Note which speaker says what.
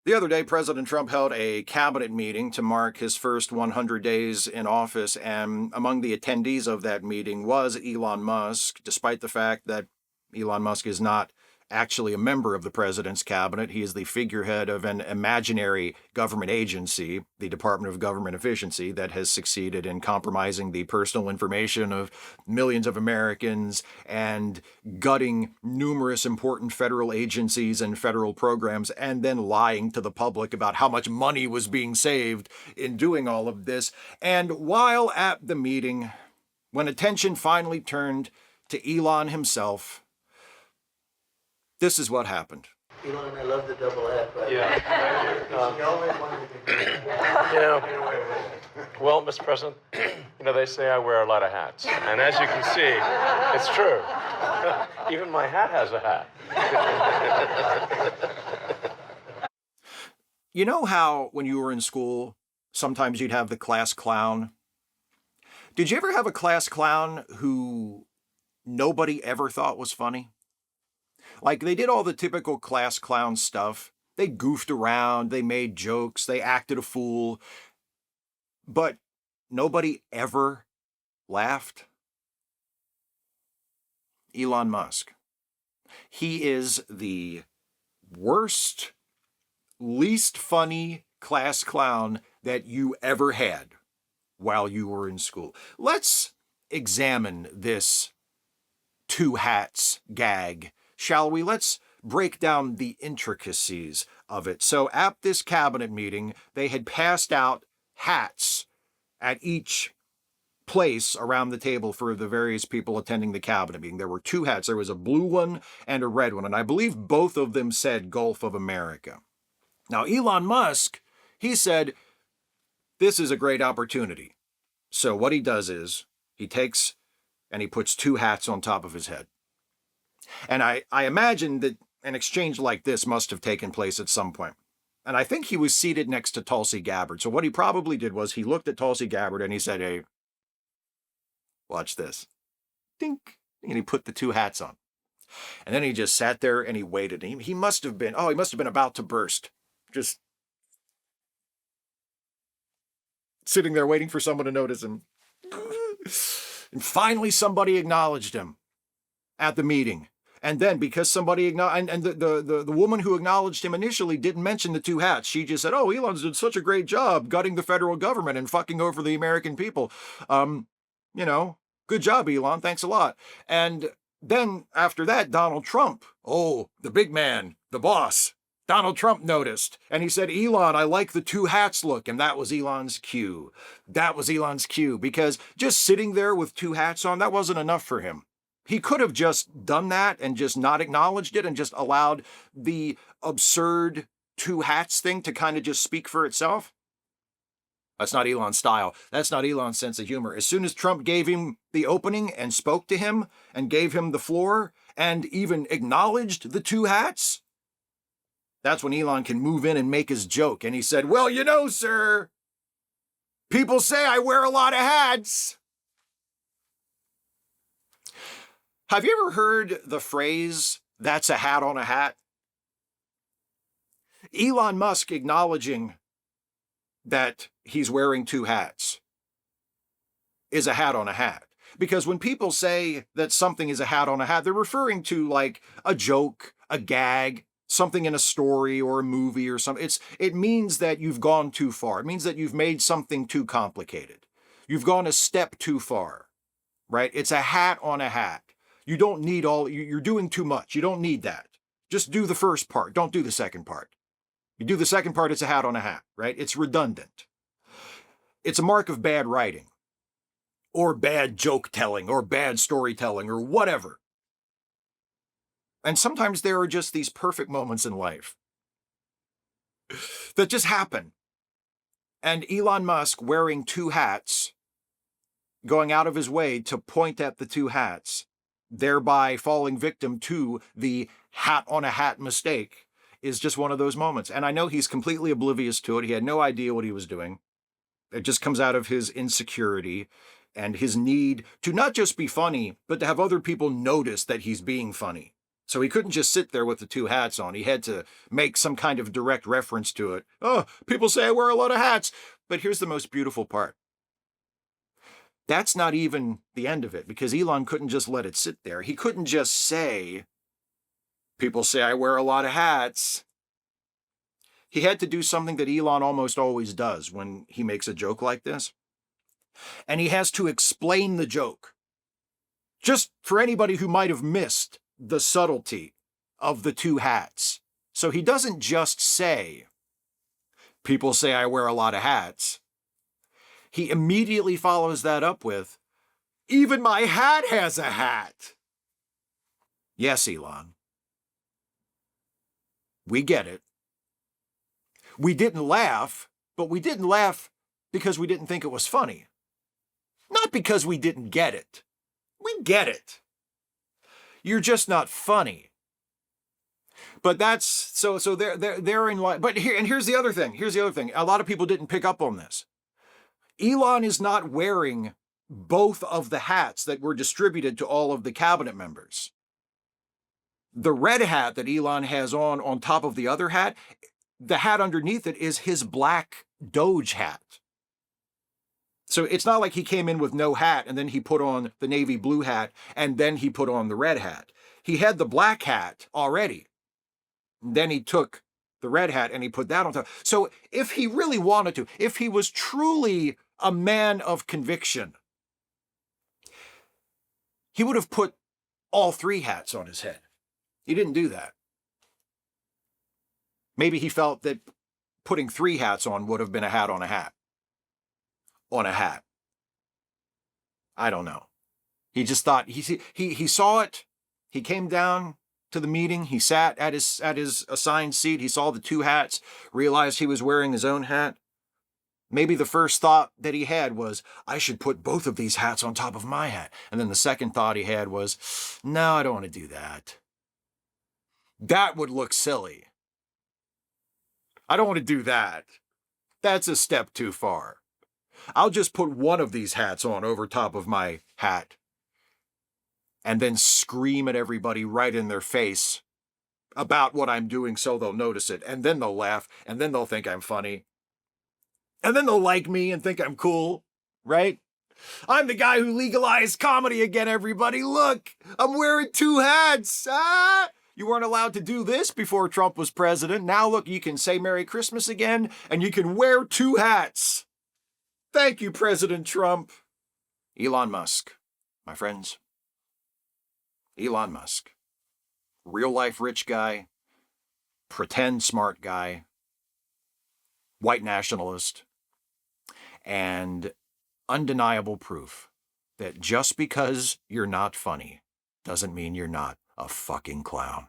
Speaker 1: The other day, President Trump held a cabinet meeting to mark his first 100 days in office, and among the attendees of that meeting was Elon Musk, despite the fact that Elon Musk is not actually a member of the president's cabinet. He is the figurehead of an imaginary government agency, the Department of Government Efficiency, that has succeeded in compromising the personal information of millions of Americans and gutting numerous important federal agencies and federal programs, and then lying to the public about how much money was being saved in doing all of this. And while at the meeting, when attention finally turned to Elon himself, this is what happened.
Speaker 2: Elon, I love the double hat, but
Speaker 3: Yeah. Well, Mr. President, they say I wear a lot of hats. And as you can see, it's true. Even my hat has a hat.
Speaker 1: You know how when you were in school, sometimes you'd have the class clown? Did you ever have a class clown who nobody ever thought was funny? Like, they did all the typical class clown stuff. They goofed around, they made jokes, they acted a fool, but nobody ever laughed. Elon Musk. He is the worst, least funny class clown that you ever had while you were in school. Let's examine this two hats gag, shall we? Let's break down the intricacies of it. So at this cabinet meeting, they had passed out hats at each place around the table for the various people attending the cabinet meeting. There were two hats. There was a blue one and a red one, and I believe both of them said Gulf of America. Now, Elon Musk, he said, this is a great opportunity. So what he does is he takes and he puts two hats on top of his head. And I imagine that an exchange like this must have taken place at some point. And I think he was seated next to Tulsi Gabbard. So what he probably did was he looked at Tulsi Gabbard and he said, hey, watch this. Dink. And he put the two hats on. And then he just sat there and he waited. He must have been about to burst. Just sitting there waiting for someone to notice him. And finally somebody acknowledged him at the meeting. And then because somebody acknowledged, and the woman who acknowledged him initially didn't mention the two hats. She just said, oh, Elon's did such a great job gutting the federal government and fucking over the American people. Good job, Elon. Thanks a lot. And then after that, Donald Trump, the big man, the boss, Donald Trump noticed. And he said, Elon, I like the two hats look. And that was Elon's cue. Because just sitting there with two hats on, that wasn't enough for him. He could have just done that and just not acknowledged it and just allowed the absurd two hats thing to kind of just speak for itself. That's not Elon's style. That's not Elon's sense of humor. As soon as Trump gave him the opening and spoke to him and gave him the floor and even acknowledged the two hats, that's when Elon can move in and make his joke. And he said, well, sir, people say I wear a lot of hats. Have you ever heard the phrase, that's a hat on a hat? Elon Musk acknowledging that he's wearing two hats is a hat on a hat. Because when people say that something is a hat on a hat, they're referring to like a joke, a gag, something in a story or a movie or something. It means that you've gone too far. It means that you've made something too complicated. You've gone a step too far, right? It's a hat on a hat. You don't need you're doing too much. You don't need that. Just do the first part. Don't do the second part. You do the second part, it's a hat on a hat, right? It's redundant. It's a mark of bad writing or bad joke telling or bad storytelling or whatever. And sometimes there are just these perfect moments in life that just happen. And Elon Musk wearing two hats, going out of his way to point at the two hats, thereby falling victim to the hat on a hat mistake, is just one of those moments. And I know he's completely oblivious to it. He had no idea what he was doing. It just comes out of his insecurity and his need to not just be funny, but to have other people notice that he's being funny. So he couldn't just sit there with the two hats on. He had to make some kind of direct reference to it. Oh, people say I wear a lot of hats. But here's the most beautiful part. That's not even the end of it, because Elon couldn't just let it sit there. He couldn't just say, people say I wear a lot of hats. He had to do something that Elon almost always does when he makes a joke like this. And he has to explain the joke. Just for anybody who might have missed the subtlety of the two hats. So he doesn't just say, people say I wear a lot of hats. He immediately follows that up with, even my hat has a hat. Yes, Elon. We get it. We didn't laugh, but we didn't laugh because we didn't think it was funny. Not because we didn't get it. We get it. You're just not funny. But that's so they're in line. But here's the other thing. Here's the other thing. A lot of people didn't pick up on this. Elon is not wearing both of the hats that were distributed to all of the cabinet members. The red hat that Elon has on top of the other hat, the hat underneath it is his black doge hat. So it's not like he came in with no hat and then he put on the navy blue hat and then he put on the red hat. He had the black hat already. Then he took the red hat and he put that on top. So if he really wanted to, if he was truly a man of conviction, he would have put all three hats on his head. He didn't do that. Maybe he felt that putting three hats on would have been a hat on a hat. On a hat. I don't know. He just thought, he saw it. He came down to the meeting. He sat at his assigned seat. He saw the two hats, realized he was wearing his own hat. Maybe the first thought that he had was, I should put both of these hats on top of my hat. And then the second thought he had was, no, I don't want to do that. That would look silly. I don't want to do that. That's a step too far. I'll just put one of these hats on over top of my hat and then scream at everybody right in their face about what I'm doing so they'll notice it. And then they'll laugh, and then they'll think I'm funny. And then they'll like me and think I'm cool, right? I'm the guy who legalized comedy again, everybody. Look, I'm wearing two hats. You weren't allowed to do this before Trump was president. Now look, you can say Merry Christmas again, and you can wear two hats. Thank you, President Trump. Elon Musk, my friends. Elon Musk. Real life rich guy. Pretend smart guy. White nationalist. And undeniable proof that just because you're not funny doesn't mean you're not a fucking clown.